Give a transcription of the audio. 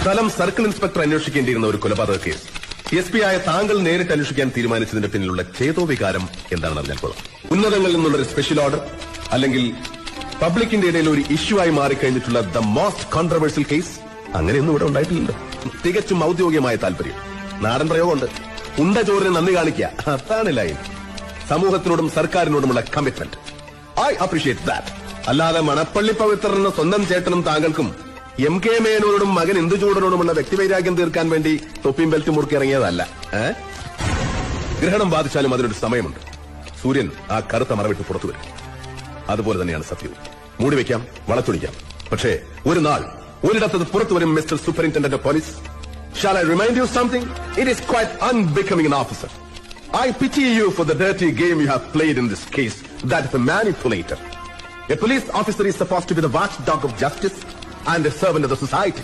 സ്ഥലം circle inspector അന്വേഷിക്കേണ്ടിയിരുന്ന ഒരു കൊലപാതക കേസ് SP ആയ താങ്കൾ നേരിട്ട് അന്വേഷിക്കാൻ തീരുമാനിച്ചതിന്റെ പിന്നിലുള്ള ചേതോവികാരം എന്താണെന്ന് അറിഞ്ഞാൽ കൊള്ളാം. ഉന്നതങ്ങളിൽ നിന്നുള്ള ഒരു സ്പെഷ്യൽ ഓർഡർ, അല്ലെങ്കിൽ പബ്ലിക്കിന്റെ ഇടയിൽ ഒരു ഇഷ്യൂ ആയി മാറിക്കഴിഞ്ഞിട്ടുള്ള ദ മോസ്റ്റ് കോൺട്രവേഴ്സ്യൽ കേസ്, അങ്ങനെയൊന്നും ഇവിടെ ഉണ്ടായിട്ടില്ലല്ലോ. തികച്ചും ഔദ്യോഗികമായ താല്പര്യം. നാടൻ പ്രയോഗമുണ്ട്, ഉണ്ട ചോറിന് നന്ദി കാണിക്കുക, അതാണ് ലൈൻ. സമൂഹത്തിനോടും സർക്കാരിനോടുമുള്ള കമ്മിറ്റ്മെന്റ്. I appreciate that. അല്ലാതെ മണപ്പള്ളി പവിത്രനെന്ന സ്വന്തം ചേട്ടനും താങ്കൾക്കും MK മേനോനോടും മകൻ ഇന്ദുചൂടനോടുമുള്ള വ്യക്തിവൈരാഗ്യം തീർക്കാൻ വേണ്ടി തൊപ്പിയും ബെൽറ്റ് മുറുക്കി ഇറങ്ങിയതല്ല. ഗ്രഹണം ബാധിച്ചാലും അതിനൊരു സമയമുണ്ട്. സൂര്യൻ ആ കറുത്ത മറവിട്ട് പുറത്തു വരും. അതുപോലെ തന്നെയാണ് സത്യവും. മൂടിവെക്കാം, വളച്ചൊടിക്കാം, പക്ഷേ ഒരു നാൾ ഒരിടത്തത് പുറത്തു വരും. Mister superintendent of police, shall I remind you something? It is quite unbecoming an officer. I pity you for the dirty game you have played in this case, that of a manipulator. A police officer is supposed to be the watchdog of justice and a servant of the society.